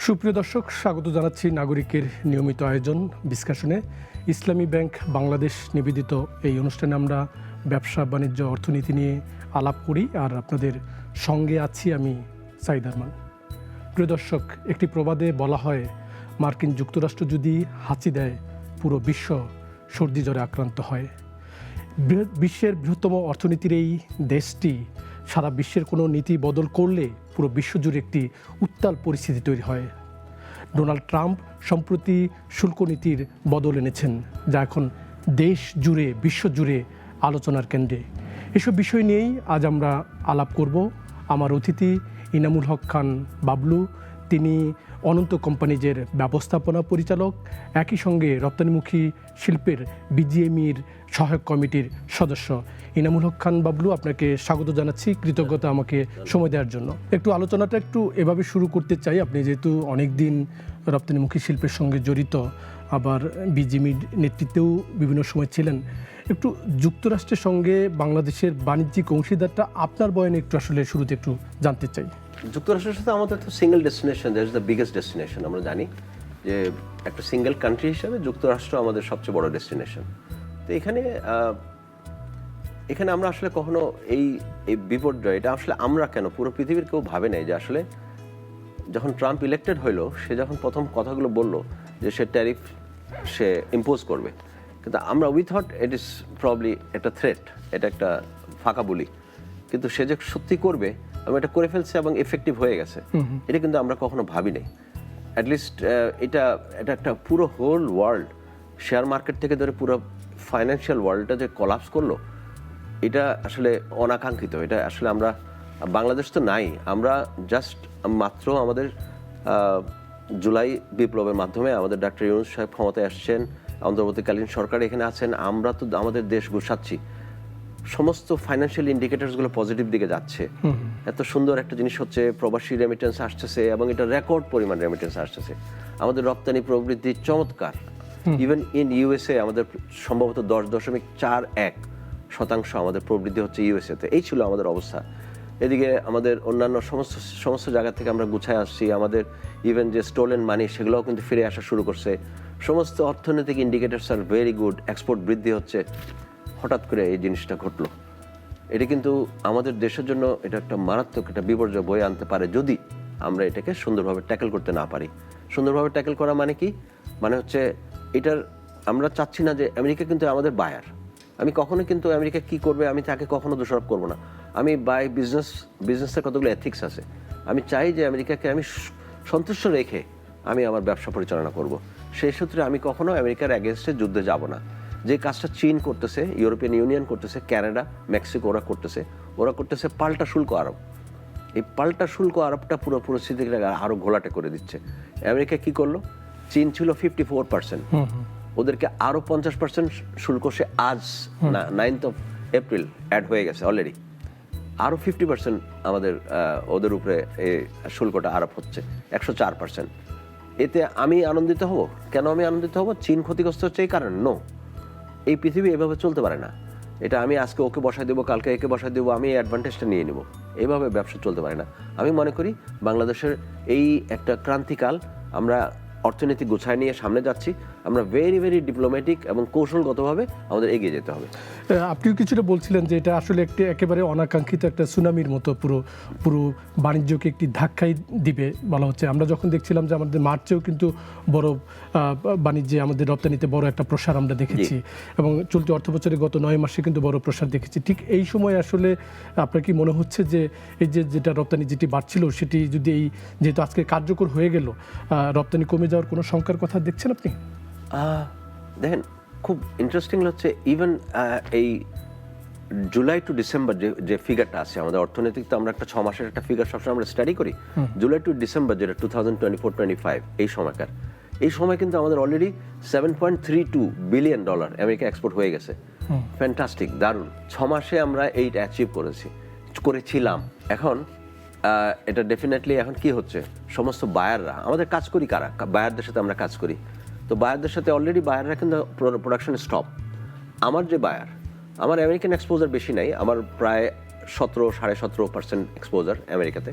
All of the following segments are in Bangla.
সুপ্রিয় দর্শক, স্বাগত জানাচ্ছি নাগরিকের নিয়মিত আয়োজন ডিসকাশনে। ইসলামী ব্যাংক বাংলাদেশ নিবেদিত এই অনুষ্ঠানে আমরা ব্যবসা বাণিজ্য অর্থনীতি নিয়ে আলাপ করি, আর আপনাদের সঙ্গে আছি আমি সাইদ আরমান। প্রিয় দর্শক, একটি প্রবাদে বলা হয়, মার্কিন যুক্তরাষ্ট্র যদি হাঁচি দেয় পুরো বিশ্ব সর্দি জ্বরে আক্রান্ত হয়। বিশ্বের বৃহত্তম অর্থনীতির এই দেশটি সারা বিশ্বের কোনো নীতি বদল করলে পুরো বিশ্বজুড়ে একটি উত্তাল পরিস্থিতি তৈরি হয়। ডোনাল্ড ট্রাম্প সম্প্রতি শুল্ক নীতির বদল এনেছেন, যা এখন দেশ জুড়ে বিশ্ব জুড়ে আলোচনার কেন্দ্রে। এসব বিষয় নিয়েই আজ আমরা আলাপ করব। আমার অতিথি ইনামুল হক খান বাবলু, তিনি অনন্ত কোম্পানিজের ব্যবস্থাপনা পরিচালক, একই সঙ্গে রপ্তানিমুখী শিল্পের বিজিএমইর সহায়ক কমিটির সদস্য। ইনামুল হক খান বাবলু, আপনাকে স্বাগত জানাচ্ছি, কৃতজ্ঞতা আমাকে সময় দেওয়ার জন্য। একটু আলোচনাটা একটু এভাবে শুরু করতে চাই। আপনি যেহেতু অনেক দিন রপ্তানিমুখী শিল্পের সঙ্গে জড়িত, আবার বিজিএমইর নেতৃত্বেও বিভিন্ন সময় ছিলেন, একটু যুক্তরাষ্ট্রের সঙ্গে বাংলাদেশের বাণিজ্যিক অংশীদারটা আপনার বয়ানে একটু আসলে শুরুতে একটু জানতে চাই। যুক্তরাষ্ট্রের সাথে আমাদের তো single destination, that is the biggest destination. আমরা জানি যে একটা সিঙ্গেল কান্ট্রি হিসাবে যুক্তরাষ্ট্র আমাদের সবচেয়ে বড় ডেস্টিনেশন। তো এখানে আমরা আসলে কখনো এই বিপর্যয়, এটা আসলে আমরা কেন, পুরো পৃথিবীর কেউ ভাবে নাই যে আসলে যখন ট্রাম্প ইলেক্টেড হইলো, সে যখন প্রথম কথাগুলো বললো যে সে ট্যারিফ সে ইম্পোজ করবে, কিন্তু আমরা we thought it is probably একটা থ্রেট, এটা একটা ফাঁকা বলি, কিন্তু সে যে সত্যি করবে আমি এটা করে ফেলছে এবং এফেক্টিভ হয়ে গেছে, এটা কিন্তু আমরা কখনো ভাবি নাই। অ্যাটলিস্ট এটা একটা পুরো হোল ওয়ার্ল্ড, শেয়ার মার্কেট থেকে ধরে পুরো ফাইন্যান্সিয়াল ওয়ার্ল্ডটা যে কলাপস করলো, এটা আসলে অনাকাঙ্ক্ষিত। এটা আসলে আমরা, বাংলাদেশ তো নাই, আমরা জাস্ট মাত্র আমাদের জুলাই বিপ্লবের মাধ্যমে আমাদের ডক্টর ইউনূস সাহেব ক্ষমতায় আসছেন, অন্তর্বর্তীকালীন সরকার এখানে আছেন, আমরা তো আমাদের দেশ গুছাচ্ছি, সমস্ত ফাইন্যান্সিয়াল ইন্ডিকেটরসগুলো পজিটিভ দিকে যাচ্ছে। এত সুন্দর একটা জিনিস হচ্ছে, প্রবাসী রেমিটেন্স আসতেছে এবং এটা রেকর্ড পরিমাণ রেমিটেন্স আসতেছে। আমাদের রপ্তানি প্রবৃদ্ধি চমৎকার। ইভেন ইন ইউএসএ আমাদের সম্ভবত 10.41% আমাদের প্রবৃদ্ধি হচ্ছে ইউএসএতে। এই ছিল আমাদের অবস্থা। এদিকে আমাদের অন্যান্য সমস্ত জায়গা থেকে আমরা গুছায় আসছি, আমাদের ইভেন যে স্টোলেন মানি সেগুলোও কিন্তু ফিরে আসা শুরু করছে। সমস্ত অর্থনৈতিক indicators are very good, export বৃদ্ধি হচ্ছে। হঠাৎ করে এই জিনিসটা ঘটলো, এটা কিন্তু আমাদের দেশের জন্য এটা একটা মারাত্মক একটা বিপর্যয় বয়ে আনতে পারে যদি আমরা এটাকে সুন্দরভাবে ট্যাকেল করতে না পারি। সুন্দরভাবে ট্যাকেল করা মানে কি, মানে হচ্ছে এটার আমরা চাচ্ছি না যে আমেরিকা কিন্তু আমাদের বায়ার। আমি কখনো কিন্তু আমেরিকা কি করবে আমি তাকে কখনো দোষারোপ করবো না। আমি বাই বিজনেসের কতগুলো এথিক্স আছে, আমি চাই যে আমেরিকাকে আমি সন্তুষ্ট রেখে আমি আমার ব্যবসা পরিচালনা করব। সেই সূত্রে আমি কখনো আমেরিকার অ্যাগেনস্টে যুদ্ধে যাব না। যে কাজটা চীন করতেছে, ইউরোপিয়ান ইউনিয়ন করতেছে, কানাডা, মেক্সিকো ওরা করতেছে পাল্টা শুল্ক আরোপ। এই পাল্টা শুল্ক আরোপটা পুরো পরিস্থিতিকে আরো ঘোলাটে করে দিচ্ছে। আমেরিকা কি করলো, চীন ছিল 54%, ওদেরকে আরো 50% শুল্ক সে আজ 9th of April অ্যাড হয়ে গেছে অলরেডি। আরো 50% আমাদের ওদের উপরে এই শুল্কটা আরোপ হচ্ছে, 104%। এতে আমি আনন্দিত হব কেন? আমি আনন্দিত হব চীন ক্ষতিগ্রস্ত হচ্ছে এই কারণে? নো, এই পৃথিবী এভাবে চলতে পারে না। এটা আমি আজকে ওকে বসাই দেবো, কালকে একে বসাই দেবো, আমি এই অ্যাডভান্টেজটা নিয়ে নেব, এইভাবে ব্যবসা চলতে পারে না। আমি মনে করি বাংলাদেশের এই একটা ক্রান্তিকাল, আমরা অর্থনীতি গুছায় নিয়ে সামনে যাচ্ছি, আমরা ভেরি ভেরি ডিপ্লোম্যাটিক এবং কৌশলগতভাবে আমাদের এগিয়ে যেতে হবে। আপনিও কিছুটা বলছিলেন যে এটা আসলে একটি একেবারে অনাকাঙ্ক্ষিত একটা সুনামির মতো পুরো বাণিজ্যকে একটি ধাক্কাই দিবে বলা হচ্ছে। আমরা যখন দেখছিলাম যে আমাদের মার্চেও কিন্তু বড় বাণিজ্যে আমাদের রপ্তানিতে বড় একটা প্রসার আমরা দেখেছি, এবং চলতি অর্থ বছরের গত 9 মাসে কিন্তু বড় প্রসার দেখেছি। ঠিক এই সময় আসলে আপনার কি মনে হচ্ছে যে এই যেটা রপ্তানি যেটি বাড়ছিল সেটি যদি যেহেতু আজকে কার্যকর হয়ে গেল, রপ্তানি কমে যাওয়ার কোনো শঙ্কার কথা দেখছেন আপনি? দেখেন, খুব ইন্টারেস্টিং হচ্ছে, ইভেন এই জুলাই টু ডিসেম্বর যে ফিগারটা আছে আমাদের অর্থনৈতিক, তো আমরা একটা 6 মাসের একটা ফিগার সবসময় আমরা স্টাডি করি। জুলাই টু ডিসেম্বর যেটা 2024-25 এই সময় কিন্তু আমাদের অলরেডি $7.32 বিলিয়ন আমেরিকা এক্সপোর্ট হয়ে গেছে। ফ্যান্টাস্টিক, দারুণ। 6 মাসে আমরা এইটা অ্যাচিভ করেছিলাম। এখন এটা ডেফিনেটলি এখন কি হচ্ছে, সমস্ত বায়াররা, আমাদের কাজ করি কারা, বায়ারদের সাথে আমরা কাজ করি, তো বায়ারদের সাথে অলরেডি বায়াররা কিন্তু প্রোডাকশন স্টপ। আমার যে বায়ার, আমার আমেরিকান এক্সপোজার বেশি নাই, আমার প্রায় 17-17.5% এক্সপোজার আমেরিকাতে।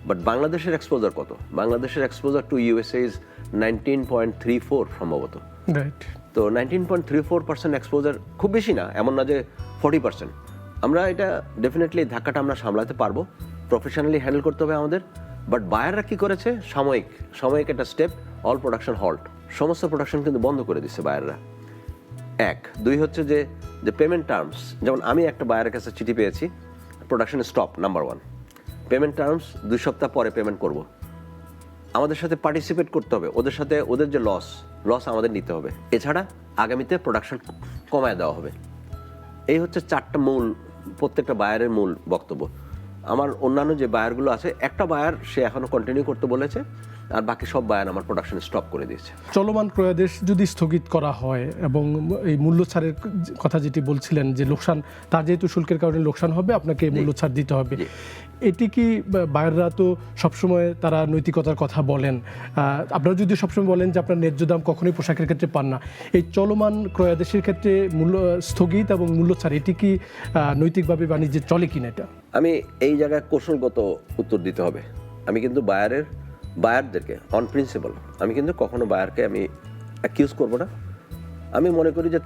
বাট বাংলাদেশের এক্সপোজার কত? বাংলাদেশের এক্সপোজার টু ইউএসএ ইজ 19.34 সম্ভবত। রাইট। তো 19.34% এক্সপোজার খুব বেশি না, এমন না যে 40%। আমরা এটা ডেফিনেটলি ধাক্কাটা আমরা সামলাতে পারবো, প্রফেশনালি হ্যান্ডেল করতে হবে আমাদের। বাট বায়াররা কি করেছে? সাময়িক একটা স্টেপ, অল প্রোডাকশন হল্ট, সমস্ত প্রোডাকশন কিন্তু বন্ধ করে দিচ্ছে বায়াররা। এক, দুই হচ্ছে যে পেমেন্ট টার্মস, যেমন আমি একটা বায়ারের কাছে চিঠি পেয়েছি, production stop, number 1। Payment terms 2 সপ্তাহ পরে পেমেন্ট করব। আমাদের সাথে পার্টিসিপেট করতে হবে, ওদের যে লস আমাদের নিতে হবে। এছাড়া আগামীতে প্রোডাকশন কমায় দেওয়া হবে। এই হচ্ছে 4টা মূল, প্রত্যেকটা বায়ারের মূল বক্তব্য। আমার অন্যান্য যে বায়ারগুলো আছে, একটা বায়ার সে এখনো কন্টিনিউ করতে বলেছে, আর বাকি সব বায়ার আমার প্রোডাকশন স্টপ করে দিয়েছে। চলমান ক্রয়াদেশ যদি স্থগিত করা হয় এবং এই মূল্য ছাড়ের কথা যেটি বলছিলেন যে লোকসান, তার যেহেতু শুল্কের কারণে লোকসান হবে, আপনাকে মূল্য ছাড় দিতে হবে, এটি কি বায়াররা তো সবসময় তারা নৈতিকতার কথা বলেন, আপনারা যদি সবসময় বলেন যে আপনার ন্যায্য দাম কখনোই পোশাকের ক্ষেত্রে পান না, এই চলমান ক্রয়াদেশের ক্ষেত্রে মূল্য স্থগিত এবং মূল্য ছাড় এটি কি নৈতিকভাবে বাণিজ্যে চলে কিনা? এটা আমি এই জায়গায় কৌশলগত উত্তর দিতে হবে। আমি কিন্তু বায়ারদেরকে অন প্রিন্সিপাল আমি কিন্তু কখনো বায়ারকে আমি অ্যাকিউজ করব না। আমি মনে করি যে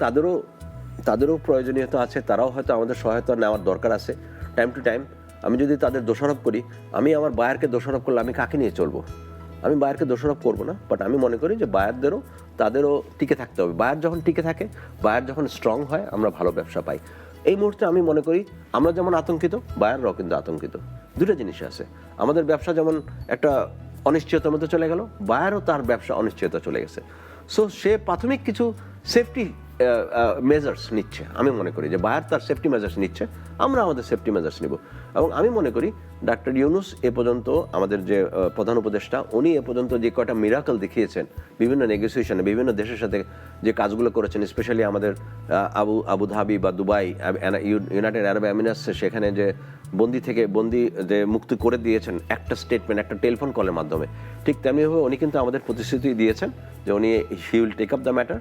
তাদেরও প্রয়োজনীয়তা আছে, তারাও হয়তো আমাদের সহায়তা নেওয়ার দরকার আছে টাইম টু টাইম। আমি যদি তাদের দোষারোপ করি, আমি আমার বায়ারকে দোষারোপ করলে আমি কাকে নিয়ে চলবো? আমি বায়ারকে দোষারোপ করবো না, বাট আমি মনে করি যে তাদেরও টিকে থাকতে হবে। বায়ার যখন টিকে থাকে, বায়ার যখন স্ট্রং হয়, আমরা ভালো ব্যবসা পাই। এই মুহূর্তে আমি মনে করি আমরা যেমন আতঙ্কিত, বায়াররাও কিন্তু আতঙ্কিত। দুটো জিনিস আছে, আমাদের ব্যবসা যেমন একটা অনিশ্চয়তার মধ্যে চলে গেল, বায়ারও তার ব্যবসা অনিশ্চয়তা চলে গেছে। সো সে প্রাথমিক কিছু সেফটি মেজার্স নিচ্ছে। আমি মনে করি যে বায়ার তার সেফটি মেজার্স নিচ্ছে, আমরা আমাদের সেফটি মেজার্স নিব। এবং আমি মনে করি ডক্টর ইউনুস এ পর্যন্ত, আমাদের যে প্রধান উপদেষ্টা, উনি এ পর্যন্ত যে কয়টা মিরাকল দেখিয়েছেন বিভিন্ন নেগোসিয়েশনে, বিভিন্ন দেশের সাথে যে কাজগুলো করেছেন, স্পেশালি আমাদের আবুধাবি বা দুবাই, ইউনাইটেড আরব এমিরেটস, সেখানে যে বন্দি যে মুক্তি করে দিয়েছেন একটা স্টেটমেন্ট, একটা টেলিফোন কলের মাধ্যমে, ঠিক তেমনিভাবে উনি কিন্তু আমাদের প্রতিশ্রুতি দিয়েছেন যে উনি he will take up the matter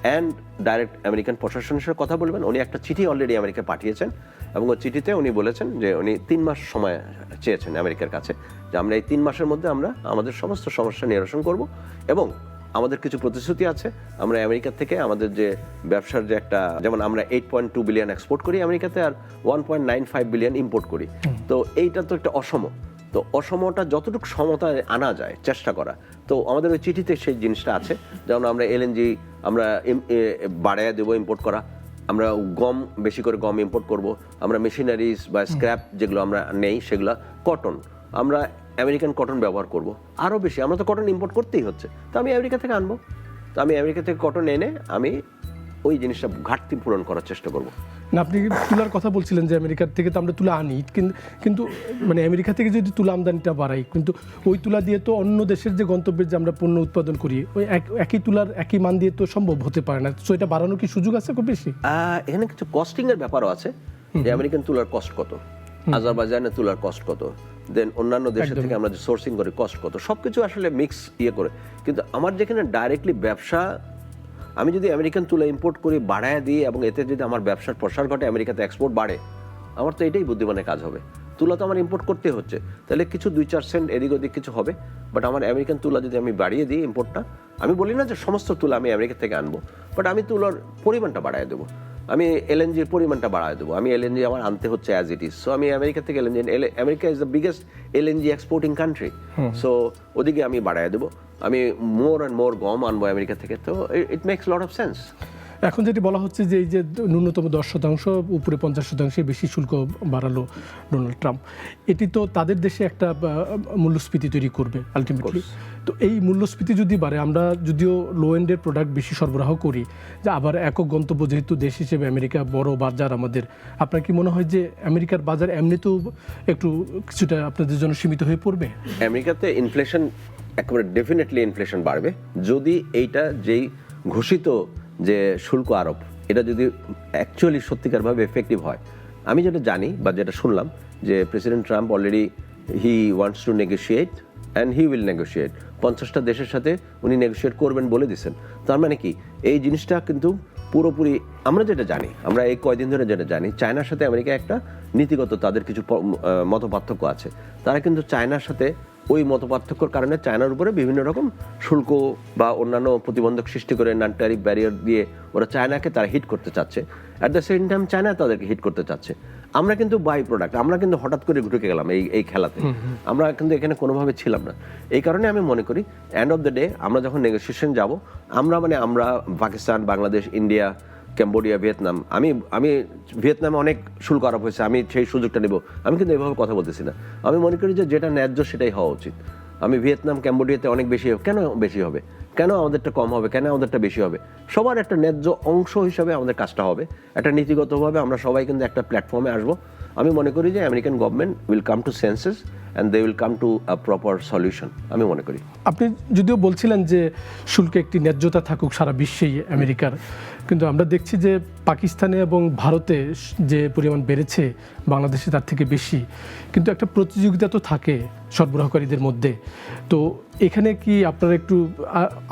and direct American প্রশাসনের সাথে কথা বলবেন। উনি একটা চিঠি অলরেডি আমেরিকা পাঠিয়েছেন, এবং ওই চিঠিতে উনি বলেছেন যে উনি 3 মাস সময় চেয়েছেন আমেরিকার কাছে, যে আমরা এই 3 মাসের মধ্যে আমরা আমাদের সমস্ত সমস্যা নিরসন করব। এবং আমাদের কিছু প্রতিশ্রুতি আছে, আমরা আমেরিকা থেকে আমাদের যে ব্যবসার যে একটা, যেমন আমরা 8.2 বিলিয়ন এক্সপোর্ট করি আমেরিকাতে, আর 1.95 বিলিয়ন ইম্পোর্ট করি। তো এইটা তো একটা অসম, তো অসমটা যতটুকু সমতায় আনা যায় চেষ্টা করা। তো আমাদের ওই চিঠিতে সেই জিনিসটা আছে, যেমন আমরা এলএনজি আমরা বাড়াইয়া দেবো ইম্পোর্ট করা, আমরা বেশি করে গম ইম্পোর্ট করব, আমরা মেশিনারিজ বা স্ক্র্যাপ যেগুলো আমরা নেই সেগুলো, কটন আমরা আমেরিকান কটন ব্যবহার করব আরও বেশি। আমরা তো কটন ইম্পোর্ট করতেই হচ্ছে, তো আমি আমেরিকা থেকে আনবো, তো আমি আমেরিকা থেকে কটন এনে আমি ওই জিনিসটা ঘাটতি পূরণ করার চেষ্টা করব। না, আপনি তুলার কথা বলছিলেন যে আমেরিকার থেকে তো আমরা তুলা আনি, কিন্তু মানে আমেরিকা থেকে যদি তুলা আমদানিটা বাড়াই, কিন্তু ওই তুলা দিয়ে তো অন্য দেশের যে গন্তব্যের যে আমরা পণ্য উৎপাদন করি, ওই একই তুলার একই মান দিয়ে তো সম্ভব হতে পারে না। সো এটা বাড়ানোর কি সুযোগ আছে খুব বেশি? এখানে কিছু কস্টিং এর ব্যাপারও আছে, যে আমেরিকান তুলার কস্ট কত, আজারবাইজানের তুলার কস্ট কত, দেন অন্যান্য দেশের থেকে আমরা যে সোর্সিং করি কস্ট কত, সবকিছু আসলে মিক্স করে। কিন্তু আমার যেখানে ডাইরেক্টলি ব্যবসা, আমি যদি আমেরিকান তুলা ইম্পোর্ট করি, বাড়ায় দিই, এবং এতে যদি আমার ব্যবসার প্রসার ঘটে, আমেরিকাতে এক্সপোর্ট বাড়ে, আমার তো এটাই বুদ্ধিমানের কাজ হবে। তুলা তো আমার ইম্পোর্ট করতে হচ্ছে, তাহলে কিছু 2-4 সেন্ট এদিক ওদিক কিছু হবে, বাট আমার আমেরিকান তুলা যদি আমি বাড়িয়ে দিই ইম্পোর্টটা, আমি বলি না যে সমস্ত তুলা আমি আমেরিকা থেকে আনবো, বাট আমি তুলার পরিমাণটা বাড়ায় দেবো, আমি এলএনজির পরিমাণটা বাড়ায় দেবো। আমি এলএনজি আমার আনতে হচ্ছে অ্যাজ ইট ইজ, সো আমি আমেরিকা থেকে LNG, America is the biggest LNG exporting country, so ওদিকে আমি বাড়ায় দেবো, আমি মোর অ্যান্ড মোর গম আনবো আমেরিকা থেকে। তো it makes lot of sense. এখন যেটি বলা হচ্ছে যে এই যে ন্যূনতম 10% উপরে 50% বেশি শুল্ক বাড়ালো ডোনাল্ড ট্রাম্প, এটি তো তাদের দেশে একটা মূল্যস্ফীতি তৈরি করবে আলটিমেটলি। তো এই মূল্যস্ফীতি যদি বাড়ে, আমরা যদিও লো এন্ডের প্রোডাক্ট বেশি সরবরাহ করি, যে আবার একক গন্তব্য যেহেতু দেশ হিসেবে আমেরিকা বড় বাজার আমাদের, আপনার কি মনে হয় যে আমেরিকার বাজার এমনিতেও একটু কিছুটা আপনাদের জন্য সীমিত হয়ে পড়বে? আমেরিকাতে ইনফ্লেশন একেবারে ডেফিনেটলি ইনফ্লেশন বাড়বে যদি এইটা যেই ঘোষিত যে শুল্ক আরোপ, এটা যদি অ্যাকচুয়ালি সত্যিকারভাবে এফেক্টিভ হয়। আমি যেটা জানি বা যেটা শুনলাম, যে president Trump already he wants to negotiate and he will negotiate, 50টা দেশের সাথে উনি নেগোশিয়েট করবেন বলে দিচ্ছেন। তার মানে কি, এই জিনিসটা কিন্তু পুরোপুরি আমরা যেটা জানি, আমরা এই কয়দিন ধরে যেটা জানি, চায়নার সাথে আমেরিকা একটা নীতিগত তাদের কিছু মতপার্থক্য আছে। তারা কিন্তু চায়নার সাথে ওই মতপার্থক্যর কারণে চায়নার উপরে বিভিন্ন রকম শুল্ক বা অন্যান্য প্রতিবন্ধক সৃষ্টি করে, নন ট্যারিফ ব্যারিয়ার দিয়ে ওরা চায়নাকে তারা হিট করতে চাচ্ছে। At the same time China তাদেরকে হিট করতে চাচ্ছে। আমরা কিন্তু বাই প্রোডাক্ট, আমরা কিন্তু হঠাৎ করে ঢুকে গেলাম এই খেলাতে, আমরা কিন্তু এখানে কোনোভাবে ছিলাম না। এই কারণে আমি মনে করি এন্ড অফ দ্য ডে আমরা যখন নেগোসিয়েশন যাব, আমরা Pakistan, Bangladesh, India, Cambodia, Vietnam, আমি ভিয়েতনামে অনেক শুল্ক আরোপ হয়েছে, আমি সেই সুযোগটা নেব, আমি কিন্তু এভাবে কথা বলতেছি না। আমি মনে করি যে যেটা ন্যায্য সেটাই হওয়া উচিত। আমি ভিয়েতনাম, ক্যাম্বোডিয়াতে অনেক বেশি, কেন বেশি হবে, কেন আমাদেরটা কম হবে, কেন আমাদেরটা বেশি হবে? সবার একটা ন্যায্য অংশ হিসাবে আমাদের কাজটা হবে। একটা নীতিগতভাবে আমরা সবাই কিন্তু একটা প্ল্যাটফর্মে আসবো। আমি মনে করি যে American government will come to senses and they will come to a proper solution, আমি মনে করি। আপনি যদিও বলছিলেন যে শুল্কে একটি ন্যায্যতা থাকুক সারা বিশ্বেই আমেরিকার, কিন্তু আমরা দেখছি যে পাকিস্তানে এবং ভারতে যে পরিমাণ বেড়েছে, বাংলাদেশে তার থেকে বেশি, কিন্তু একটা প্রতিযোগিতা তো থাকে সরবরাহকারীদের মধ্যে। তো এখানে কি আপনারা একটু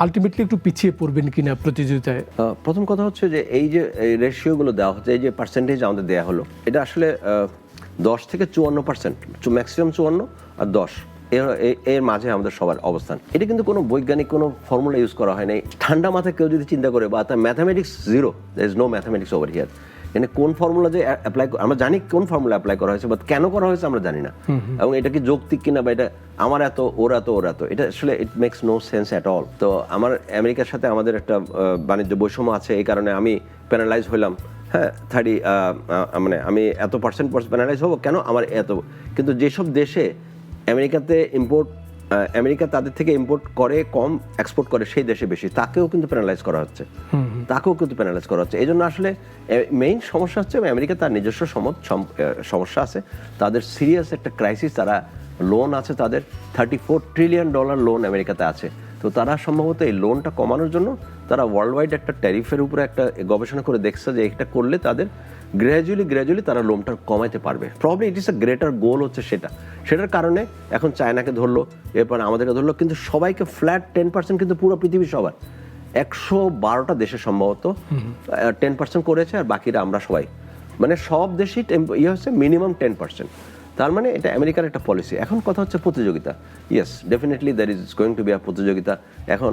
আলটিমেটলি একটু পিছিয়ে পড়বেন কিনা প্রতিযোগিতায়? প্রথম কথা হচ্ছে যে এই যে রেশিওগুলো দেওয়া হচ্ছে, এই যে পার্সেন্টেজ আমাদের দেওয়া হলো, এটা আসলে 10 থেকে 54%, ম্যাক্সিমাম 54 আর 10, এর মাঝে আমাদের সবার অবস্থান। এটা কিন্তু কোনো বৈজ্ঞানিক কোনো ফর্মুলা ইউজ করা হয় নাই। ঠান্ডা মাথায় কেউ যদি চিন্তা করে, বা তার mathematics zero, there is no mathematics over here. মানে কোন ফর্মুলা যে অ্যাপ্লাই, আমরা জানি কোন ফর্মুলা অ্যাপ্লাই করা হয়েছে, বাট কেন করা হয়েছে আমরা জানি না। এবং এটা কি যৌক্তিক কিনা, বা এটা আমার এত ওর এত ওর এত, এটা আসলে it makes no sense at all. তো আমার আমেরিকার সাথে আমাদের একটা বাণিজ্য বৈষম্য আছে, এই কারণে আমি প্যানালাইজ হলাম। হ্যাঁ, মানে আমি এত পার্সেন্ট প্যানালাইজ হবো কেন, আমার এত। কিন্তু যেসব দেশে আমেরিকা তাদের থেকে ইম্পোর্ট করে কম, এক্সপোর্ট করে সেই দেশে বেশি, তাকেও কিন্তু প্যানালাইজ করা হচ্ছে। এই জন্য আসলে মেইন সমস্যা হচ্ছে আমেরিকা তার নিজস্ব সমস্যা আছে, তাদের সিরিয়াস একটা ক্রাইসিস, তারা লোন আছে, তাদের $34 ট্রিলিয়ন লোন আমেরিকাতে আছে। তো তারা সম্ভবত এই লোনটা কমানোর জন্য তারা ওয়ার্ল্ড ওয়াইড একটা ট্যারিফের উপরে একটা গবেষণা করে দেখছে যে এটা করলে তাদের গ্র্যাজুয়ালি তারা লোনটা কমাইতে পারবে। Probably it is a greater গোল হচ্ছে সেটার কারণে এখন চায়নাকে ধরলো, এরপর আমাদেরকে ধরলো, কিন্তু সবাইকে ফ্ল্যাট 10%, কিন্তু পুরো পৃথিবী সবার 112টা দেশে সম্ভবত 10% করেছে, আর বাকিরা আমরা সবাই, মানে সব দেশই হচ্ছে মিনিমাম 10%। তার মানে এটা আমেরিকার একটা পলিসি। এখন কথা হচ্ছে প্রতিযোগিতা। Yes, definitely there is going to be a প্রতিযোগিতা। এখন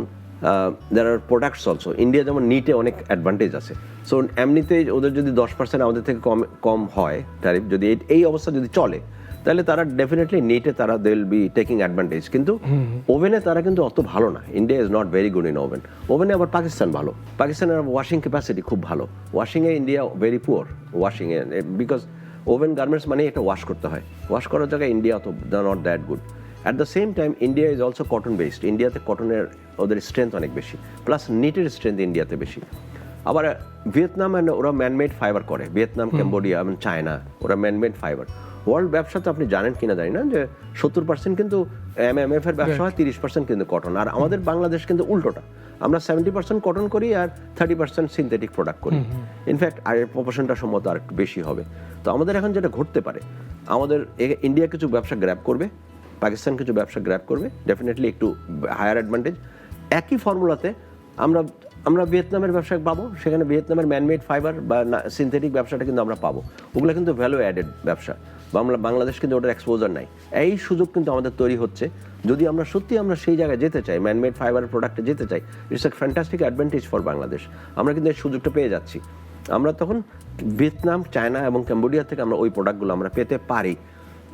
there are products also. India যেমন নিটে অনেক অ্যাডভান্টেজ আছে, সো এমনিতেই ওদের যদি 10% আমাদের থেকে কম হয় ট্যারিফ, যদি এই অবস্থা যদি চলে, তাহলে তারা ডেফিনেটলি নিটে তারা they will be taking advantage. কিন্তু ওভেনে তারা কিন্তু অত ভালো না। India is not very good in ওভেনে আবার পাকিস্তান ভালো। পাকিস্তানের ওয়াশিং ক্যাপাসিটি খুব ভালো। ওয়াশিংয়ে ইন্ডিয়া ভেরি পুয়ার ওয়াশিংয়ে, বিকজ ওভেন গার্মেন্টস মানে এটা ওয়াশ করতে হয়, ওয়াশ করার জায়গায় ইন্ডিয়া অত not that good. At the same time India is also cotton based. ইন্ডিয়াতে কটনের ওদের স্ট্রেংথ অনেক বেশি, প্লাস নিটের স্ট্রেংথ ইন্ডিয়াতে বেশি। আবার ভিয়েতনাম ওরা ম্যানমেড ফাইবার করে, ভিয়েতনাম, ক্যাম্বোডিয়া এবং চায়না, ওরা ম্যানমেড ফাইবার। ওয়ার্ল্ড ব্যবসা তো আপনি জানেন কিনা জানি না, যে 70% কিন্তু MMF এর ব্যবসা হয়, 30% কিন্তু কটন। আর আমাদের বাংলাদেশ কিন্তু উল্টোটা, আমরা 70% কটন করি আর 30% সিনথেটিক প্রোডাক্ট করি। ইনফ্যাক্ট আর প্রপোর্শনটা সম্ভবত আর একটু বেশি হবে। তো আমাদের এখন যেটা ঘটতে পারে, আমাদের ইন্ডিয়া কিছু ব্যবসা গ্র্যাব করবে, পাকিস্তান কিছু ব্যবসা গ্র্যাব করবে, ডেফিনেটলি একটু হায়ার অ্যাডভান্টেজ। একই ফর্মুলাতে আমরা ভিয়েতনামের ব্যবসা পাবো, সেখানে ভিয়েতনামের ম্যানমেড ফাইবার বা সিনথেটিক ব্যবসাটা কিন্তু আমরা পাবো। ওগুলো কিন্তু ভ্যালু অ্যাডেড ব্যবসা, বাংলাদেশ কিন্তু ওটার এক্সপোজার নাই। এই সুযোগ কিন্তু আমাদের তৈরি হচ্ছে, যদি আমরা সত্যি আমরা সেই জায়গায় যেতে চাই, ম্যানমেড ফাইবারের প্রোডাক্টে যেতে চাই, it's a fantastic advantage for Bangladesh. আমরা কিন্তু এই সুযোগটা পেয়ে যাচ্ছি। আমরা তখন ভিয়েতনাম, চায়না এবং ক্যাম্বোডিয়া থেকে আমরা ওই প্রোডাক্টগুলো আমরা পেতে পারি।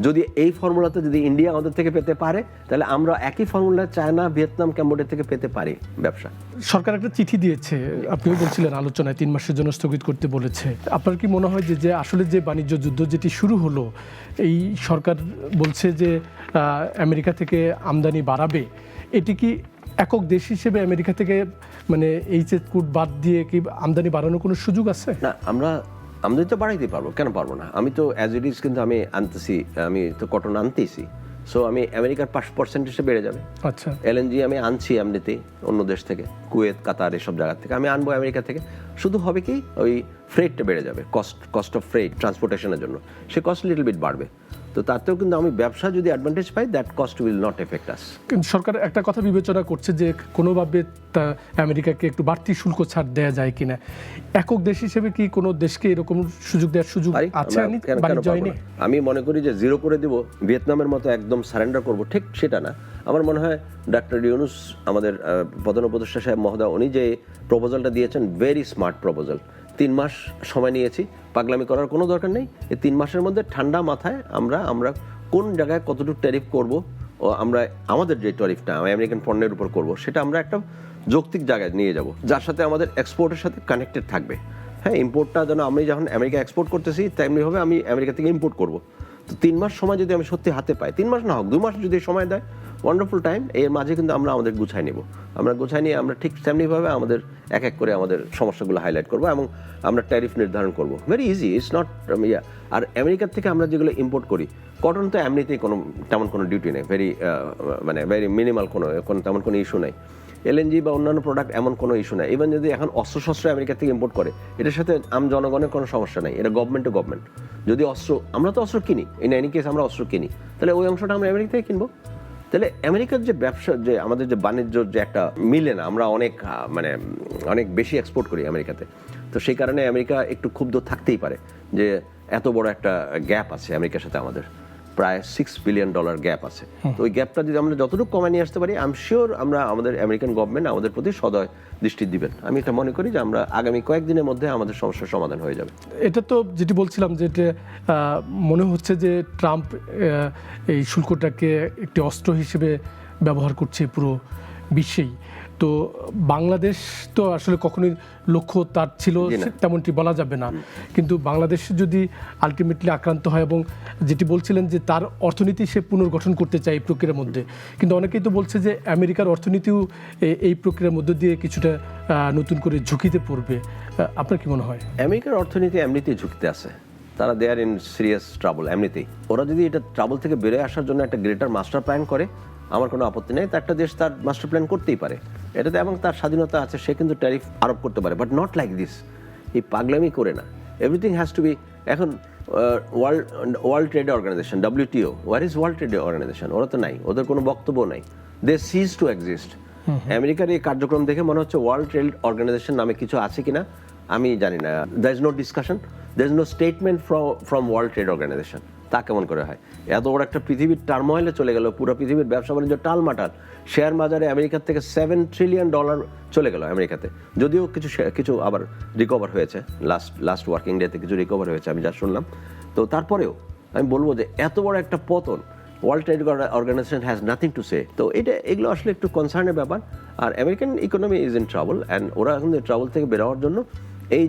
যদি এই ফর্মুলাতে যদি ইন্ডিয়া আমাদের থেকে পেতে পারে, তাহলে আমরা একই ফর্মুলা চায়না, ভিয়েতনাম, ক্যাম্বোডিয়া থেকে পেতে পারি ব্যবসা। সরকার একটা চিঠি দিয়েছে, আপনিও বলছিলেন আলোচনায় 3 মাসের জন্য স্থগিত করতে বলেছে। আপনার কি মনে হয় যে আসলে যে বাণিজ্য যুদ্ধ যেটি শুরু হলো, এই সরকার বলছে যে আমেরিকা থেকে আমদানি বাড়াবে, এটি কি একক দেশ হিসেবে আমেরিকা থেকে মানে এইচএস কোড বাদ দিয়ে কি আমদানি বাড়ানোর কোনো সুযোগ আছে? না, আমদানি তো বাড়াইতে পারবো, কেন পারবো না? আমি তো অ্যাজ ইট ইজ কিন্তু আমি আনতেছি, আমি তো কটন আনতেছি, সো আমি আমেরিকার 5% বেড়ে যাবে। আচ্ছা, LNG আমি আনছি এমনিতেই অন্য দেশ থেকে, কুয়েত, কাতার, এসব জায়গা থেকে আমি আনবো আমেরিকা থেকে। শুধু হবে কি, ওই ফ্রেটটা বেড়ে যাবে, কস্ট অফ ফ্রেট ট্রান্সপোর্টেশনের জন্য, সে কস্ট লিটল বিট বাড়বে। তো তাতেও কিন্তু আমি ব্যবসা যদি অ্যাডভান্টেজ পাই, that cost will not affect us. কিন্তু সরকার একটা কথা বিবেচনা করছে যে কোনোভাবে আমেরিকাকে একটু বাড়তি শুল্ক ছাড় দেওয়া যায় কিনা। একক দেশ হিসেবে কি কোনো দেশকে এরকম সুযোগ দেওয়ার সুযোগ আছে বাণিজ্য আইনে? আমি মনে করি যে জিরো করে দিব, ভিয়েতনামের মতো একদম সারেন্ডার করব, ঠিক সেটা না। আমার মনে হয় ডক্টর ইউনূস আমাদের প্রধান উপদেষ্টা সাহেব মহোদয়, উনি যে প্রপোজালটা দিয়েছেন, ভেরি স্মার্ট প্রপোজাল। 3 মাস সময় নিয়েছি, পাগলামি করার কোনো দরকার নেই। এই 3 মাসের মধ্যে ঠান্ডা মাথায় আমরা কোন জায়গায় কতটুকু ট্যারিফ করব, ও আমরা আমাদের যে ট্যারিফটা আমেরিকান পণ্যের উপর করব, সেটা আমরা একটা যৌক্তিক জায়গায় নিয়ে যাব, যার সাথে আমাদের এক্সপোর্টের সাথে কানেক্টেড থাকবে। হ্যাঁ, ইম্পোর্টটা যেন আমি যখন আমেরিকা এক্সপোর্ট করতেছি, তেমনিভাবে আমি আমেরিকা থেকে ইম্পোর্ট করব। তো 3 মাস সময় যদি আমি সত্যি হাতে পাই, 3 মাস না হোক 2 মাস যদি সময় দেয়, ওয়ান্ডারফুল টাইম। এর মাঝে কিন্তু আমরা আমাদের গুছাই নেব। আমরা গুছাই নিয়ে আমরা ঠিক তেমনিভাবে আমাদের এক এক করে আমাদের সমস্যাগুলো হাইলাইট করব এবং আমরা ট্যারিফ নির্ধারণ করব। ভেরি ইজি, ইটস নট ইয়া। আর আমেরিকার থেকে আমরা যেগুলো ইম্পোর্ট করি, কটন তো এমনিতেই তেমন কোনো ডিউটি নেই, ভেরি মিনিমাল, তেমন কোনো ইস্যু নেই। এলএনজি বা অন্যান্য প্রোডাক্ট এমন কোনো ইস্যু নেই। ইভেন যদি এখন অস্ত্রশস্ত্র আমেরিকা থেকে ইম্পোর্ট করে, এটার সাথে জনগণের কোনো সমস্যা নেই। এটা গভর্নমেন্ট টু গভর্নমেন্ট। যদি আমরা তো অস্ত্র কিনি, ইন এনি কেস আমরা অস্ত্র কিনি, তাহলে ওই অংশটা আমরা আমেরিকা থেকে কিনবো। তাহলে আমেরিকার যে ব্যবসা, যে আমাদের যে বাণিজ্য, যে একটা মিলে না, আমরা অনেক বেশি এক্সপোর্ট করি আমেরিকাতে। তো সেই কারণে আমেরিকা একটু ক্ষুব্ধ থাকতেই পারে যে এত বড় একটা গ্যাপ আছে আমেরিকার সাথে আমাদের, প্রায় $6 বিলিয়ন গ্যাপ আছে। তো ওই গ্যাপটা যদি আমরা যতটুকু কমায় নিয়ে আসতে পারি, আই এম শিওর আমাদের আমেরিকান গভর্নমেন্ট আমাদের প্রতি সদয় দৃষ্টি দিবেন। আমি এটা মনে করি যে আমরা আগামী কয়েকদিনের মধ্যে আমাদের সমস্যার সমাধান হয়ে যাবে। এটা তো যেটি বলছিলাম যে মনে হচ্ছে যে ট্রাম্প এই শুল্কটাকে একটি অস্ত্র হিসেবে ব্যবহার করছে পুরো বিশ্বেই। তো বাংলাদেশ তো আসলে কখনোই লক্ষ্য তার ছিল তেমনটি বলা যাবে না, কিন্তু বাংলাদেশ যদি আলটিমেটলি আক্রান্ত হয়, এবং যেটি বলছিলেন যে তার অর্থনীতি সে পুনর্গঠন করতে চায় এই প্রক্রিয়ার মধ্যে, কিন্তু অনেকেই তো বলছে যে আমেরিকার অর্থনীতিও এই প্রক্রিয়ার মধ্য দিয়ে কিছুটা নতুন করে ঝুঁকিতে পড়বে। আপনার কি মনে হয়? আমেরিকার অর্থনীতি এমনিতেই ঝুঁকিতে আছে, তারা দে আর ইন সিরিয়াস ট্রাবল এমনিতেই। ওরা যদি এটা ট্রাবল থেকে বেরিয়ে আসার জন্য একটা গ্রেটার মাস্টার প্ল্যান করে, আমার কোনো আপত্তি নেই। একটা দেশ তার মাস্টার প্ল্যান করতেই পারে, এটাতে এবং তার স্বাধীনতা আছে, সে কিন্তু ট্যারিফ আরোপ করতে পারে, বাট নট লাইক দিস। এই পাগলামি করে না। Everything has to be. এখন world trade organisation, WTO, where is world trade organisation? ওরা তো নাই, ওদের কোনো বক্তব্য নাই। They cease to exist. আমেরিকার এই কার্যক্রম দেখে মনে হচ্ছে ওয়ার্ল্ড ট্রেড অর্গানাইজেশন নামে কিছু আছে কিনা আমি জানি না। There is no discussion, there is no statement from World trade Organization. তা কেমন করে হয়? এত বড় একটা পৃথিবীর টার্মোয়েলে চলে গেল, পুরো পৃথিবীর ব্যবসা বাণিজ্য টালমাটাল। শেয়ার বাজারে আমেরিকার থেকে $7 ট্রিলিয়ন চলে গেল আমেরিকাতে। যদিও কিছু আবার রিকভার হয়েছে, লাস্ট ওয়ার্কিং ডেতে কিছু রিকভার হয়েছে আমি যা শুনলাম। তো তারপরেও আমি বলবো যে এত বড় একটা পতন, world trade organisation has nothing to say. তো এগুলো আসলে একটু কনসার্নের ব্যাপার। আর American economy is in trouble, and ওরা এখন ট্রাবল থেকে বেরোয়ার জন্য এই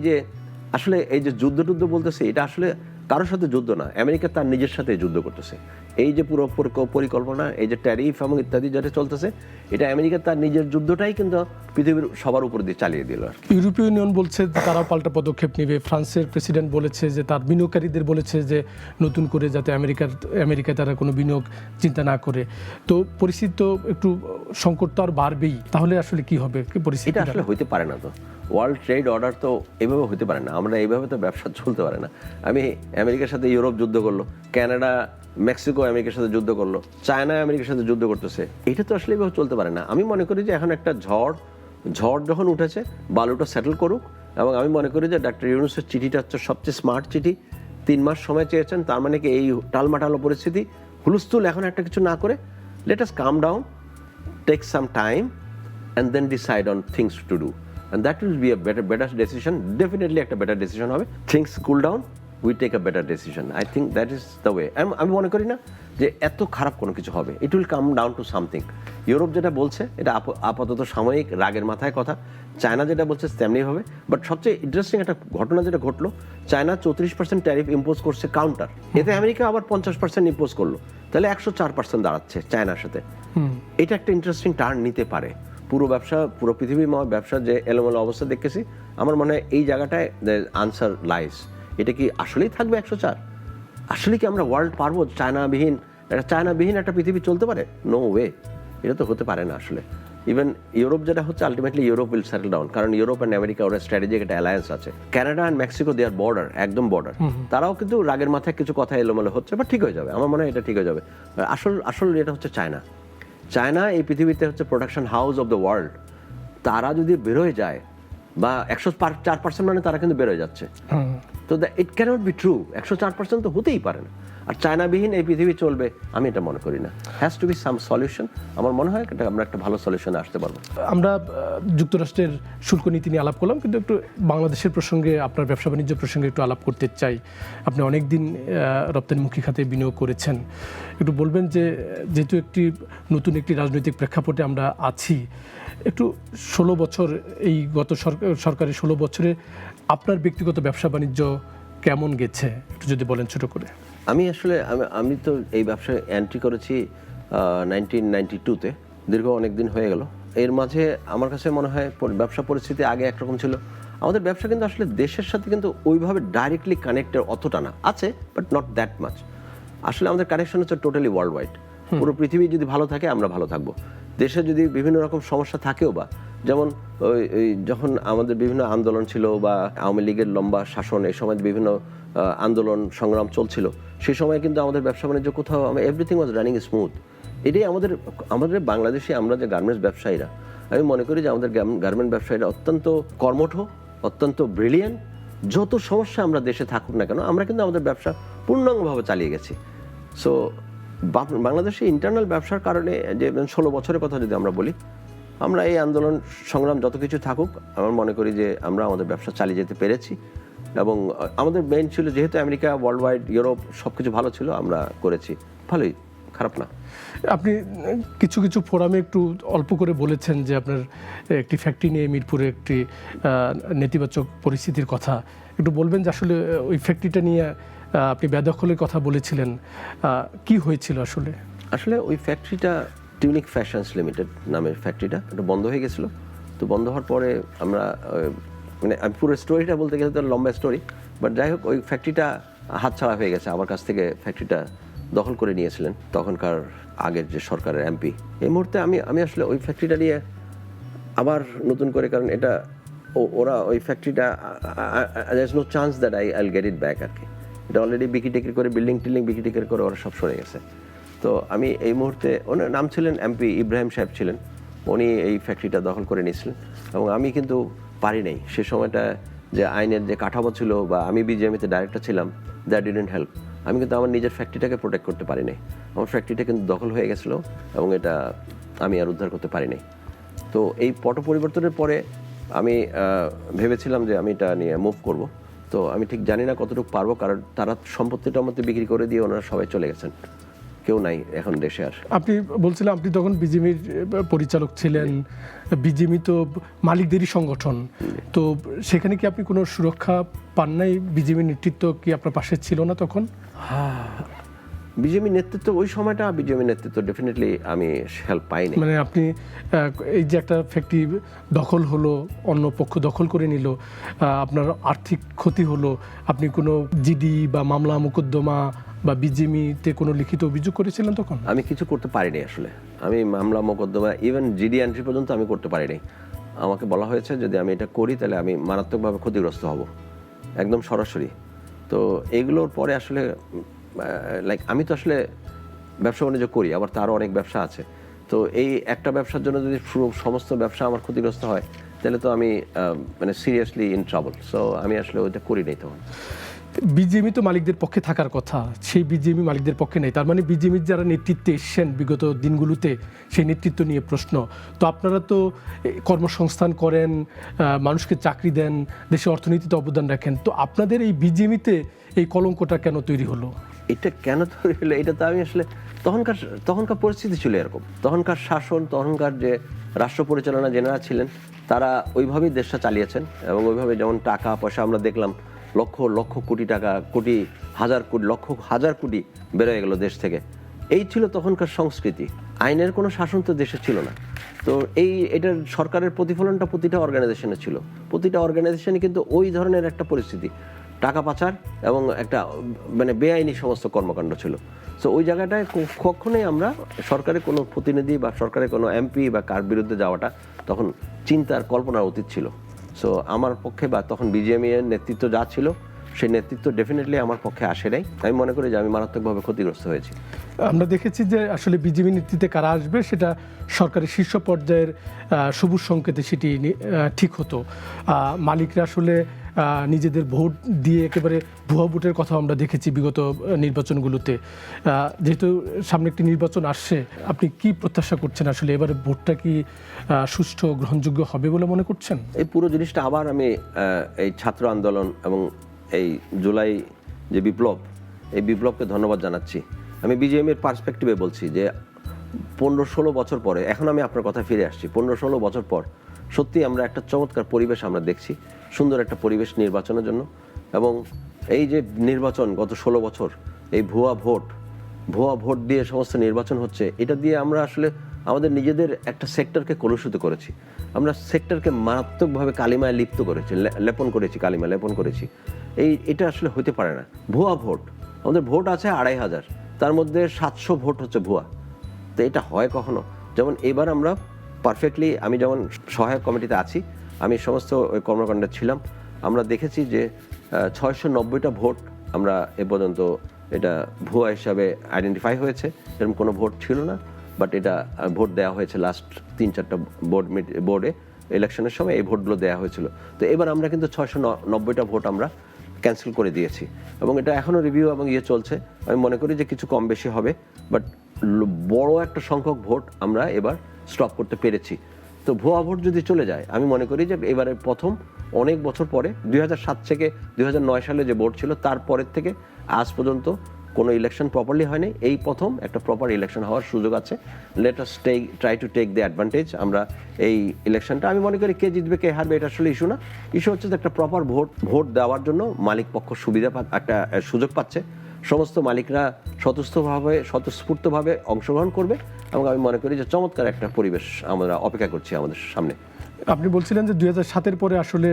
যে যুদ্ধ বলতেছে, এটা আসলে কারোর সাথে যুদ্ধ না, আমেরিকা তার নিজের সাথে যুদ্ধ করতেছে। এই যে পুরো পরিকল্পনা, এই যে ট্যারিফ এবং ইত্যাদি যেটা চলতেছে, এটা আমেরিকা তার নিজের যুদ্ধটাই কিন্তু পৃথিবীর সবার উপর দিয়ে চালিয়ে দিল। ইউরোপীয় ইউনিয়ন বলছে তারা পাল্টা পদক্ষেপ নেবে। ফ্রান্সের প্রেসিডেন্ট বলেছে যে তার বিনিয়োগকারীদের বলেছে যে নতুন করে যাতে আমেরিকায় তারা কোনো বিনিয়োগ চিন্তা না করে। তো পরিস্থিতি তো একটু সংকট তো আর বাড়বেই। তাহলে আসলে কি হবে পরিস্থিতি? এটা আসলে হইতে পারে না। তো ওয়ার্ল্ড ট্রেড অর্ডার তো এভাবে হতে পারে না, আমরা এইভাবে তো ব্যবসা চলতে পারে না। আমেরিকার সাথে ইউরোপ যুদ্ধ করলো, কানাডা মেক্সিকো আমেরিকার সাথে যুদ্ধ করলো, চায়না আমেরিকার সাথে যুদ্ধ করতেছে। এটা তো আসলে এভাবে চলতে পারে না। আমি মনে করি যে এখন একটা ঝড় যখন উঠেছে, বালুটা সেটেল করুক। এবং আমি মনে করি যে ডক্টর ইউনূসের চিঠিটা হচ্ছে সবচেয়ে স্মার্ট চিঠি। 3 মাস সময় চেয়েছেন, তার মানে কি এই টালমাটালো পরিস্থিতি হুলস্থুল এখন একটা কিছু না করে, let us come down, take some time, and then decide on things to do, and that will be a better decision. Definitely একটা better decision হবে. Things cool down, we take a better decision. I think that is the way. আমি মনে করি না যে এত খারাপ কোনো কিছু হবে। It will come down to something. Europe যেটা বলছে এটা আপাতত সাময়িক রাগের মাথায় কথা, চায়না যেটা বলছে তেমনি হবে। বাট সবচেয়ে ইন্টারেস্টিং একটা ঘটনা যেটা ঘটলো, চায়না 34% ট্যারিফ ইম্পোজ করছে কাউন্টার, এতে আমেরিকা আবার 50% ইম্পোজ করলো, তাহলে 104% দাঁড়াচ্ছে চায়নার সাথে। এটা একটা ইন্টারেস্টিং টার্ন নিতে পারে। পুরো পৃথিবীর ব্যবসার যে এলোমেলো অবস্থা দেখেছি, আমার মনে হয় এই জায়গাটায় আনসার লাইস। এটা কি আসলেই থাকবে 104? আসলে কি আমরা ওয়ার্ল্ড পারবো? চায়নাবিহীন একটা পৃথিবী চলতে পারে? নো ওয়ে, এটা তো হতে পারে না আসলে। ইভেন ইউরোপ যেটা হচ্ছে ultimately Europe will settle down, কারণ ইউরোপ অ্যান্ড আমেরিকা ওরা স্ট্র্যাটেজিক একটা অ্যালায়েন্স আছে। Canada and Mexico they are border, একদম বর্ডার। তারাও কিন্তু রাগের মাথায় কিছু কথা এলোমেলো হচ্ছে, বাট ঠিক হয়ে যাবে, আমার মনে হয় এটা ঠিক হয়ে যাবে। আসল এটা হচ্ছে চায়না। চায়না এই পৃথিবীতে হচ্ছে production house of the world. তারা যদি বেরোয় যায় বা 104% মানে তারা কিন্তু বেরোয় যাচ্ছে, তো ইট ক্যানট বি ট্রু। 104% তো হতেই পারে না। আর চায়নাবিহীন এই পৃথিবী চলবে আমি এটা মনে করি না। Has to be some solution. আমার মনে হয় এটা আমরা একটা ভালো সলিউশনে আসতে পারবো। আমরা যুক্তরাষ্ট্রের শুল্ক নীতি নিয়ে আলাপ করলাম, কিন্তু একটু বাংলাদেশের প্রসঙ্গে, আপনার ব্যবসা বাণিজ্য প্রসঙ্গে একটু আলাপ করতে চাই। আপনি অনেকদিন রপ্তানিমুখী খাতে বিনিয়োগ করেছেন, একটু বলবেন যে যেহেতু নতুন একটি রাজনৈতিক প্রেক্ষাপটে আমরা আছি, একটু 16 বছর এই গত সরকারের 16 বছরে আপনার ব্যক্তিগত ব্যবসা বাণিজ্য কেমন গেছে একটু যদি বলেন ছোট করে। আমি তো এই ব্যবসায় এন্ট্রি করেছি 1992-তে, দীর্ঘ অনেক দিন হয়ে গেল। এর মাঝে আমার কাছে মনে হয় ব্যবসা পরিস্থিতি আগে একরকম ছিল। আমাদের ব্যবসা কিন্তু আসলে দেশের সাথে কিন্তু ওইভাবে ডাইরেক্টলি কানেক্টেড অতটা না, আছে বাট নট দ্যাট মাচ। আসলে আমাদের কানেকশন হচ্ছে টোটালি ওয়ার্ল্ড ওয়াইড। পুরো পৃথিবী যদি ভালো থাকে আমরা ভালো থাকবো। দেশে যদি বিভিন্ন রকম সমস্যা থাকেও, বা যেমন ওই যখন আমাদের বিভিন্ন আন্দোলন ছিল বা আওয়ামী লীগের লম্বা শাসন, এই সময় বিভিন্ন আন্দোলন সংগ্রাম চলছিল, সেই সময় কিন্তু আমাদের ব্যবসা বাণিজ্য কোথাও এভরিথিং ওয়াজ রানিং স্মুথ। এটাই আমাদের বাংলাদেশে আমরা যে গার্মেন্টস ব্যবসায়ীরা, আমি মনে করি যে আমাদের গার্মেন্ট ব্যবসায়ীরা অত্যন্ত কর্মঠ, অত্যন্ত ব্রিলিয়ান্ট। যত সমস্যা আমরা দেশে থাকুক না কেন, আমরা কিন্তু আমাদের ব্যবসা পূর্ণাঙ্গভাবে চালিয়ে গেছি। সো বাংলাদেশে ইন্টারনাল ব্যবসার কারণে যে 16 বছরের কথা যদি আমরা বলি, আমরা এই আন্দোলন সংগ্রাম যত কিছু থাকুক, আমার মনে করি যে আমরা আমাদের ব্যবসা চালিয়ে যেতে পেরেছি। এবং আমাদের মেইন ছিল যেহেতু আমেরিকা, ওয়ার্ল্ড ওয়াইড, ইউরোপ সব কিছু ভালো ছিল, আমরা করেছি ভালোই, খারাপ না। আপনি কিছু কিছু ফোরামে একটু অল্প করে বলেছেন যে আপনার একটি ফ্যাক্টরি নিয়ে মিরপুরে একটি নেতিবাচক পরিস্থিতির কথা, একটু বলবেন যে আসলে ওই ফ্যাক্টরিটা নিয়ে আপনি বেদখলের কথা বলেছিলেন, কি হয়েছিল আসলে ওই ফ্যাক্টরিটা টিউনিক ফ্যাশনস লিমিটেড নামের ফ্যাক্টরিটা, এটা বন্ধ হয়ে গেছিলো। তো বন্ধ হওয়ার পরে আমরা আমি পুরো স্টোরিটা বলতে গেলে তো লম্বা স্টোরি, বাট যাই হোক, ওই ফ্যাক্টরিটা হাতছাড়া হয়ে গেছে। আমার কাছ থেকে ফ্যাক্টরিটা দখল করে নিয়েছিলেন তখনকার আগের যে সরকারের এমপি। এই মুহূর্তে আমি আসলে ওই ফ্যাক্টরিটা নিয়ে আবার নতুন করে, কারণ এটা ওরা ওই ফ্যাক্টরিটা there is no chance that I'll get it back আর কি। এটা অলরেডি বিক্রি টিক্রি করে, বিল্ডিং বিক্রি টিক্রি করে ওরা সব সরে গেছে। তো আমি এই মুহূর্তে, ওনার নাম ছিলেন এমপি ইব্রাহিম সাহেব ছিলেন, উনি এই ফ্যাক্টরিটা দখল করে নিয়েছিলেন। এবং আমি কিন্তু পারি নাই সে সময়টা, যে আইনের যে কাঠামো ছিল, বা আমি বিজিএমইতে ডাইরেক্টর ছিলাম, দ্যাট ডিডন্ট হেল্প। আমি কিন্তু আমার নিজের ফ্যাক্টরিটাকে প্রোটেক্ট করতে পারি নাই। আমার ফ্যাক্টরিটা কিন্তু দখল হয়ে গেছিলো এবং এটা আমি আর উদ্ধার করতে পারি নাই। তো এই পট পরিবর্তনের পরে আমি ভেবেছিলাম যে আমি এটা নিয়ে মুভ করব। তো আমি ঠিক জানি না কতটুকু পারবো, কারণ তারা সম্পত্তিটা আমাদের বিক্রি করে দিয়ে ওনারা সবাই চলে গেছেন, কেউ নাই এখন দেশে আর। আপনি বলছিলেন আপনি তখন বিজিএমইর পরিচালক ছিলেন, বিজিএমই তো মালিকদেরই সংগঠন, তো সেখানে কি আপনি কোনো সুরক্ষা পান নাই? বিজিএমইর নেতৃত্ব কি আপনার পাশে ছিল না তখন? বিজেপি নেতৃত্ব, ওই সময়টা বিজেপি নেতৃত্ব ডেফিনেটলি আমি হেল্প পাইনি। মানে আপনি এই যে একটা ফ্যাক্টরি দখল হলো, অন্য পক্ষ দখল করে নিল, আপনার আর্থিক ক্ষতি হলো, আপনি কোনো জিডি বা মামলা মোকদ্দমা বা বিজিএমইতে কোনো লিখিত অভিযোগ করেছিলেন তখন? আমি কিছু করতে পারিনি আসলে। আমি মামলা মোকদ্দমা, ইভেন জিডি এন্ট্রি পর্যন্ত আমি করতে পারিনি। আমাকে বলা হয়েছে যদি আমি এটা করি তাহলে আমি মারাত্মকভাবে ক্ষতিগ্রস্ত হব, একদম সরাসরি। তো এইগুলোর পরে আসলে আমি তো আসলে ব্যবসা বাণিজ্য করি, আবার তারও অনেক ব্যবসা আছে। তো এই একটা ব্যবসার জন্য যদি সমস্ত ব্যবসা আমার ক্ষতিগ্রস্ত হয়, তাহলে তো আমি সিরিয়াসলি ইন ট্রাবল। সো আমি আসলে ওইটা করি নাই তখন। বিজিএমই তো মালিকদের পক্ষে থাকার কথা, সেই বিজিএমই মালিকদের পক্ষে নেই। তার মানে বিজিএমির যারা নেতৃত্বে এসছেন বিগত দিনগুলোতে, সেই নেতৃত্ব নিয়ে প্রশ্ন। তো আপনারা তো কর্মসংস্থান করেন, মানুষকে চাকরি দেন, দেশের অর্থনীতিতে অবদান রাখেন, তো আপনাদের এই বিজিএমিতে এই কলঙ্কটা কেন তৈরি হলো? এটা কেন তৈরি হলো এটা তো আমি আসলে, তখনকার পরিস্থিতি ছিল এরকম। তখনকার শাসন, তখনকার যে রাষ্ট্র পরিচালনা যেনারা ছিলেন, তারা ওইভাবেই দেশটা চালিয়েছেন। এবং ওইভাবে যেমন টাকা পয়সা আমরা দেখলাম, লক্ষ লক্ষ কোটি টাকা, কোটি হাজার কোটি, লক্ষ হাজার কোটি বেরোয় গেল দেশ থেকে। এই ছিল তখনকার সংস্কৃতি। আইনের কোনো শাসন তো দেশে ছিল না। তো এটার সরকারের প্রতিফলনটা প্রতিটা অর্গানাইজেশনে ছিল। প্রতিটা অর্গানাইজেশনে কিন্তু ওই ধরনের একটা পরিস্থিতি। টাকা পাচার এবং একটা মানে বেআইনি সমস্ত কর্মকাণ্ড ছিল। সো ওই জায়গাটায় কখনোই আমরা সরকারের কোনো প্রতিনিধি বা সরকারের কোনো এমপি বা কার বিরুদ্ধে যাওয়াটা তখন চিন্তার কল্পনার অতীত ছিল। সো আমার পক্ষে বা তখন বিজিএমইএ এর নেতৃত্ব যা ছিল সেই নেতৃত্ব ডেফিনেটলি আমার পক্ষে আসে নাই। আমি মনে করি যে আমি মারাত্মকভাবে ক্ষতিগ্রস্ত হয়েছি। আমরা দেখেছি যে আসলে বিজেপি নেতৃত্বে কারা আসবে সেটা সরকারের শীর্ষ পর্যায়ের সবুজ সংকেতে সেটি ঠিক হতো। মালিকরা আসলে নিজেদের ভোট দিয়ে একেবারে ভুয়া ভোটের কথা আমরা দেখেছি বিগত নির্বাচনগুলোতে। যেহেতু সামনে একটি নির্বাচন আসছে, আপনি কি প্রত্যাশা করছেন আসলে এবারে ভোটটা কি সুষ্ঠু গ্রহণযোগ্য হবে বলে মনে করছেন? এই পুরো জিনিসটা আবার আমি এই ছাত্র আন্দোলন এবং এই জুলাই যে বিপ্লব, এই বিপ্লবকে ধন্যবাদ জানাচ্ছি। আমি বিজেএমের পার্সপেক্টিভে বলছি যে 15-16 বছর পরে, এখন আমি আপনার কথা ফিরে আসছি, 15-16 বছর পর সত্যি আমরা একটা চমৎকার পরিবেশ আমরা দেখছি, সুন্দর একটা পরিবেশ নির্বাচনের জন্য। এবং এই যে নির্বাচন গত 16 বছর, এই ভুয়া ভোট দিয়ে সমস্ত নির্বাচন হচ্ছে, এটা দিয়ে আমরা আসলে আমাদের নিজেদের একটা সেক্টরকে কলুষিত করেছি। আমরা সেক্টরকে মারাত্মকভাবে কালিমায় লিপ্ত করেছি, কালিমা লেপন করেছি। এটা আসলে হতে পারে না। ভুয়া ভোট, আমাদের ভোট আছে 2500, তার মধ্যে 700 ভোট হচ্ছে ভুয়া। তো এটা হয় কখনো? যেমন এবার আমরা পারফেক্টলি, আমি যেমন সহায়ক কমিটিতে আছি, আমি সমস্ত ওই কর্মকাণ্ডে ছিলাম, আমরা দেখেছি যে 690টা ভোট আমরা এ পর্যন্ত এটা ভুয়া হিসাবে আইডেন্টিফাই হয়েছে। এরকম কোনো ভোট ছিল না, বাট এটা ভোট দেওয়া হয়েছে লাস্ট 3-4টা বোর্ডে ইলেকশনের সময় এই ভোটগুলো দেওয়া হয়েছিল। তো এবার আমরা কিন্তু 690টা ভোট আমরা ক্যান্সেল করে দিয়েছি এবং এটা এখনও রিভিউ এবং চলছে। আমি মনে করি যে কিছু কম বেশি হবে, বাট বড় একটা সংখ্যক ভোট আমরা এবার স্টপ করতে পেরেছি। তো ভুয়া ভোট যদি চলে যায়, আমি মনে করি যে এবারে প্রথম অনেক বছর পরে 2007 থেকে 2009 সালে যে ভোট ছিল তারপরের থেকে আজ পর্যন্ত কোনো ইলেকশন প্রপারলি হয়নি। এই প্রথম একটা প্রপার ইলেকশন হওয়ার সুযোগ আছে। Let us try to take the advantage. আমরা এই ইলেকশনটা, আমি মনে করি কে জিতবে কে হারবে এটা আসলে ইস্যু না। ইস্যু হচ্ছে যে একটা প্রপার ভোট দেওয়ার জন্য মালিক পক্ষ একটা সুযোগ পাচ্ছে। সমস্ত মালিকরা স্বতঃস্ফূর্তভাবে অংশগ্রহণ করবে এবং আমি মনে করি যে চমৎকার একটা পরিবেশ আমরা অপেক্ষা করছি আমাদের সামনে। আপনি বলছিলেন যে 2007-এর পরে আসলে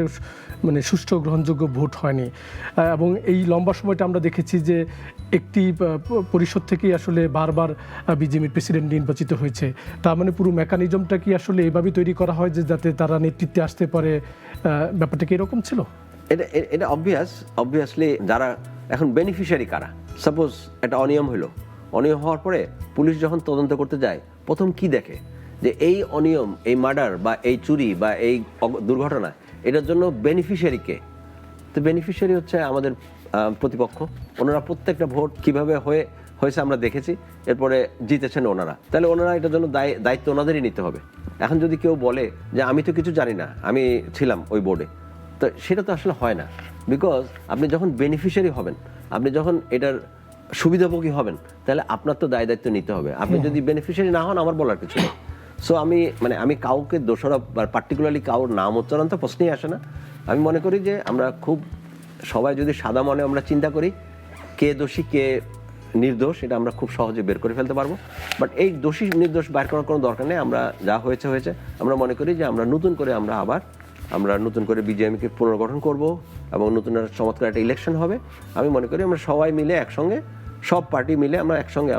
মানে সুষ্ঠু গ্রহণযোগ্য ভোট হয়নি এবং এই লম্বা সময়টা আমরা দেখেছি যে একটি পরিষদ থেকেই আসলে বারবার বিজেপির প্রেসিডেন্ট নির্বাচিত হয়েছে। তার মানে পুরো মেকানিজমটা কি আসলে এইভাবেই তৈরি করা হয় যে যাতে তারা নেতৃত্বে আসতে পারে? ব্যাপারটা কি এরকম ছিল? এটা অবভিয়াসলি যারা এখন বেনিফিশিয়ারি কারা, সাপোজ একটা অনিয়ম হওয়ার পরে পুলিশ যখন তদন্ত করতে যায়, প্রথম কি দেখে যে এই অনিয়ম, এই মার্ডার বা এই চুরি বা এই দুর্ঘটনা, এটার জন্য বেনিফিশিয়ারি কে? তো বেনিফিশিয়ারি হচ্ছে আমাদের প্রতিপক্ষ। ওনারা প্রত্যেকটা ভোট কিভাবে হয়েছে আমরা দেখেছি, এরপরে জিতেছেন ওনারা। তাহলে ওনারা এটার জন্য দায়িত্ব ওনাদেরই নিতে হবে। এখন যদি কেউ বলে যে আমি তো কিছু জানি না, আমি ছিলাম ওই বোর্ডে, তো সেটা তো আসলে হয় না। বিকজ আপনি যখন বেনিফিশিয়ারি হবেন, আপনি যখন এটার সুবিধাভোগী হবেন, তাহলে আপনার তো দায়িত্ব নিতে হবে। আপনি যদি বেনিফিশিয়ারি না হন, আমার বলার কিছু নেই। সো আমি কাউকে দোষারোপ বা পার্টিকুলারলি কারোর নাম উচ্চারণ তো প্রশ্নই আসে না। আমি মনে করি যে আমরা সবাই যদি সাদা মনে আমরা চিন্তা করি কে দোষী কে নির্দোষ, এটা আমরা খুব সহজে বের করে ফেলতে পারবো। বাট এই দোষী নির্দোষ বের করার কোনো দরকার নেই। আমরা যা হয়েছে আমরা মনে করি যে আমরা নতুন করে বিজেএমকে পুনর্গঠন করব এবং নতুন চমৎকার একটা ইলেকশন হবে। আমি মনে করি আমরা সবাই মিলে একসঙ্গে, সব পার্টি মিলে আমরা একসঙ্গে,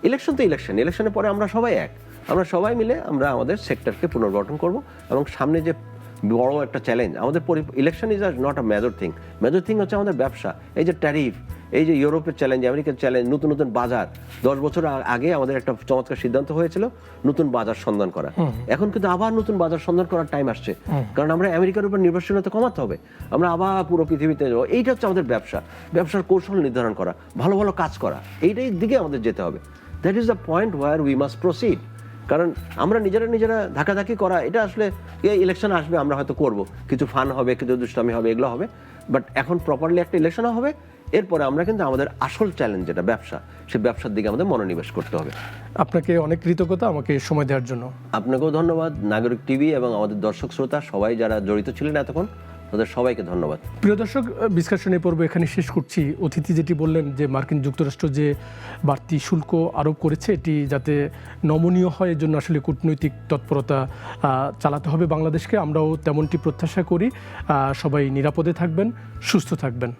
ইলেকশনের পরে আমরা সবাই মিলে আমরা আমাদের সেক্টরকে পুনর্গঠন করব এবং সামনে যে বড় একটা চ্যালেঞ্জ আমাদের, election is not a major thing হচ্ছে আমাদের ব্যবসা। এই যে ট্যারিফ, এই যে ইউরোপের চ্যালেঞ্জ, আমেরিকার চ্যালেঞ্জ, নতুন বাজার। 10 বছর আগে আমাদের একটা চমৎকার সিদ্ধান্ত হয়েছিল নতুন বাজার সন্ধান করা। এখন কিন্তু আবার নতুন বাজার সন্ধান করার টাইম আসছে, কারণ আমরা আমেরিকার উপর নির্ভরশীলতা কমাতে হবে। আমরা আবার পুরো পৃথিবীতে যাবো। এইটা হচ্ছে আমাদের ব্যবসার কৌশল নির্ধারণ করা, ভালো কাজ করা, এইটাই দিকে আমাদের যেতে হবে। That is the point where we must proceed. কারণ আমরা নিজেরা ধাক্কাধাক্কি করা, এটা আসলে এই ইলেকশন আসবে আমরা হয়তো করব, কিছু ফান হবে, কিছু দুষ্টামি হবে, এগুলো হবে। বাট এখন প্রপারলি একটা ইলেকশন হবে, এরপরে আমরা কিন্তু আমাদের আসল চ্যালেঞ্জ যেটা ব্যবসা, সেই ব্যবসার দিকে আমাদের মনোনিবেশ করতে হবে। আপনাকে অনেক কৃতজ্ঞতা আমাকে সময় দেওয়ার জন্য। আপনাকেও ধন্যবাদ। নাগরিক টিভি এবং আমাদের দর্শক শ্রোতা সবাই যারা জড়িত ছিলেন এতক্ষণ, ওদের সবাইকে ধন্যবাদ। প্রিয় দর্শক, ডিসকাশন এই পর্ব এখানে শেষ করছি। অতিথি যেটি বললেন যে মার্কিন যুক্তরাষ্ট্র যে বাড়তি শুল্ক আরোপ করেছে এটি যাতে নমনীয় হয় এর জন্য আসলে কূটনৈতিক তৎপরতা চালাতে হবে বাংলাদেশকে। আমরাও তেমনটি প্রত্যাশা করি। সবাই নিরাপদে থাকবেন, সুস্থ থাকবেন।